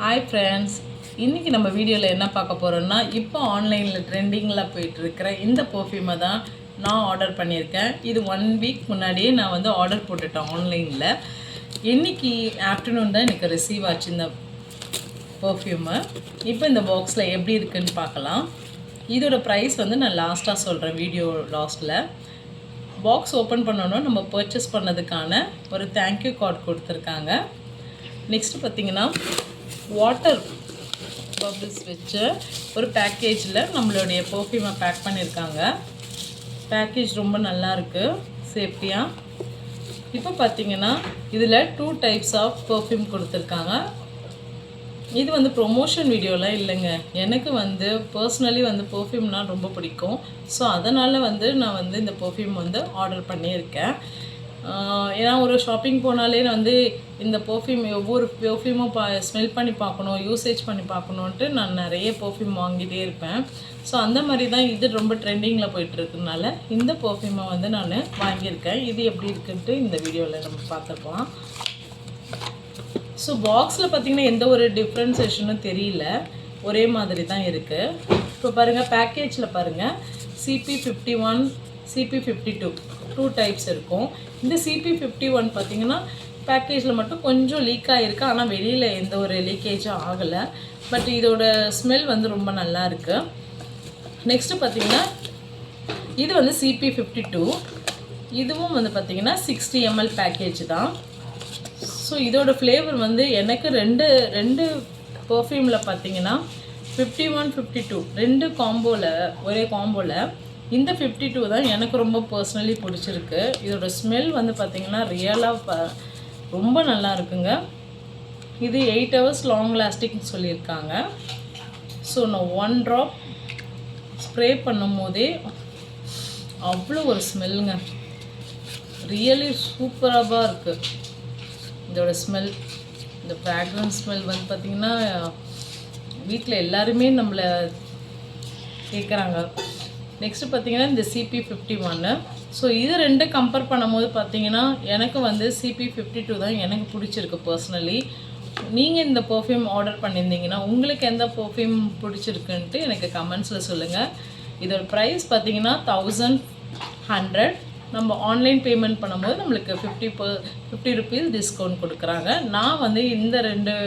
Hi friends, இன்றைக்கி நம்ம வீடியோவில் என்ன பார்க்க போகிறோம்னா இப்போ ஆன்லைனில் ட்ரெண்டிங்கில் போயிட்டுருக்கிற இந்த பர்ஃப்யூமை தான் நான் ஆர்டர் பண்ணியிருக்கேன். இது 1 வீக் முன்னாடியே நான் வந்து ஆர்டர் போட்டுட்டேன் ஆன்லைனில். இன்றைக்கி ஆஃப்டர்நூன் தான் எனக்கு ரிசீவ் ஆச்சு இந்த பர்ஃப்யூமை. இப்போ இந்த பாக்ஸில் எப்படி இருக்குதுன்னு பார்க்கலாம். இதோட ப்ரைஸ் வந்து நான் லாஸ்ட்டாக சொல்கிறேன், வீடியோ லாஸ்ட்டில். பாக்ஸ் ஓப்பன் பண்ணோன்னா நம்ம பர்ச்சேஸ் பண்ணதுக்கான ஒரு தேங்க்யூ கார்டு கொடுத்துருக்காங்க. நெக்ஸ்ட்டு பார்த்திங்கன்னா வாட்டர் பபிள்ஸ் வச்சு ஒரு பேக்கேஜில் நம்மளுடைய பர்ஃப்யூமை பேக் பண்ணியிருக்காங்க. பேக்கேஜ் ரொம்ப நல்லாயிருக்கு, சேஃப்டியாக. இப்போ பார்த்திங்கன்னா இதில் 2 டைப்ஸ் ஆஃப் பர்ஃப்யூம் கொடுத்துருக்காங்க. இது வந்து ப்ரொமோஷன் வீடியோலாம் இல்லைங்க. எனக்கு வந்து பர்சனலி வந்து பர்ஃப்யூம்னால் ரொம்ப பிடிக்கும். ஸோ அதனால் வந்து நான் வந்து இந்த பர்ஃப்யூம் வந்து ஆர்டர் பண்ணியிருக்கேன். ஏன்னா ஒரு ஷாப்பிங் போனாலே வந்து இந்த பர்ஃப்யூம் ஒவ்வொரு பர்ஃப்யூமும் ஸ்மெல் பண்ணி பார்க்கணும், யூசேஜ் பண்ணி பார்க்கணுன்ட்டு நான் நிறைய பர்ஃப்யூம் வாங்கிட்டே இருப்பேன். ஸோ அந்த மாதிரி தான் இது ரொம்ப ட்ரெண்டிங்கில் போயிட்டுருக்குனால இந்த பர்ஃப்யூமை வந்து நான் வாங்கியிருக்கேன். இது எப்படி இருக்குன்ட்டு இந்த வீடியோவில் நம்ம பார்த்துக்கலாம். ஸோ பாக்ஸில் பார்த்திங்கன்னா எந்த ஒரு டிஃப்ரென்சேஷனும் தெரியல, ஒரே மாதிரி தான் இருக்குது. இப்போ பாருங்கள், பேக்கேஜில் பாருங்கள், CP51 CP52 2 டைப்ஸ் இருக்கும். இந்த CP51 பார்த்திங்கன்னா பேக்கேஜில் மட்டும் கொஞ்சம் லீக் ஆகிருக்கு, ஆனால் வெளியில் எந்த ஒரு லீக்கேஜும் ஆகலை. பட் இதோட ஸ்மெல் வந்து ரொம்ப நல்லா இருக்குது. நெக்ஸ்ட்டு பார்த்திங்கன்னா இது வந்து CP52. இதுவும் வந்து பார்த்திங்கன்னா 60 ml பேக்கேஜ் தான். ஸோ இதோட ஃப்ளேவர் வந்து எனக்கு ரெண்டு பர்ஃப்யூமில் பார்த்திங்கன்னா 51 52 2 காம்போவில், ஒரே காம்போவில் இந்த 52 தான் எனக்கு ரொம்ப பர்சனலி பிடிச்சிருக்கு. இதோட ஸ்மெல் வந்து பார்த்திங்கன்னா ரியலாக ரொம்ப நல்லா இருக்குங்க. இது 8 hours லாங் லாஸ்டிங்னு சொல்லியிருக்காங்க. ஸோ நான் 1 ட்ராப் ஸ்ப்ரே பண்ணும் போதே அவ்வளோ ஒரு ஸ்மெல்லுங்க, ரியலி சூப்பராக இருக்குது இதோட ஸ்மெல். இந்த ஃப்ராக்ரன்ஸ் ஸ்மெல் வந்து பார்த்திங்கன்னா வீட்டில் எல்லாருமே நம்மளை கேட்குறாங்க. நெக்ஸ்ட்டு பார்த்திங்கன்னா இந்த CP51. ஸோ இது 2 கம்பேர் பண்ணும்போது பார்த்திங்கன்னா எனக்கு வந்து CP52 தான் எனக்கு பிடிச்சிருக்கு பர்சனலி. நீங்கள் இந்த பர்ஃப்யூம் ஆர்டர் பண்ணியிருந்தீங்கன்னா உங்களுக்கு எந்த பர்ஃப்யூம் பிடிச்சிருக்குன்ட்டு எனக்கு கமெண்ட்ஸில் சொல்லுங்கள். இதோட ப்ரைஸ் பார்த்திங்கன்னா 1100. நம்ம ஆன்லைன் பேமெண்ட் பண்ணும்போது நம்மளுக்கு 50 rupees டிஸ்கவுண்ட் கொடுக்குறாங்க. நான் வந்து இந்த 2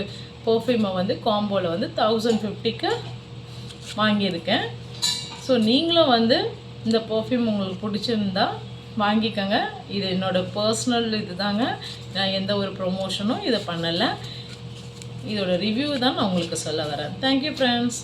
பர்ஃப்யூமை வந்து காம்போவில் வந்து 1050க்கு வாங்கியிருக்கேன். ஸோ நீங்களும் வந்து இந்த பர்ஃப்யூம் உங்களுக்கு பிடிச்சிருந்தா வாங்கிக்கோங்க. இது என்னோடய பர்சனல் இது தாங்க, நான் எந்த ஒரு ப்ரொமோஷனும் இதை பண்ணலை. இதோட ரிவ்யூ தான் நான் உங்களுக்கு சொல்ல வரேன். Thank you friends.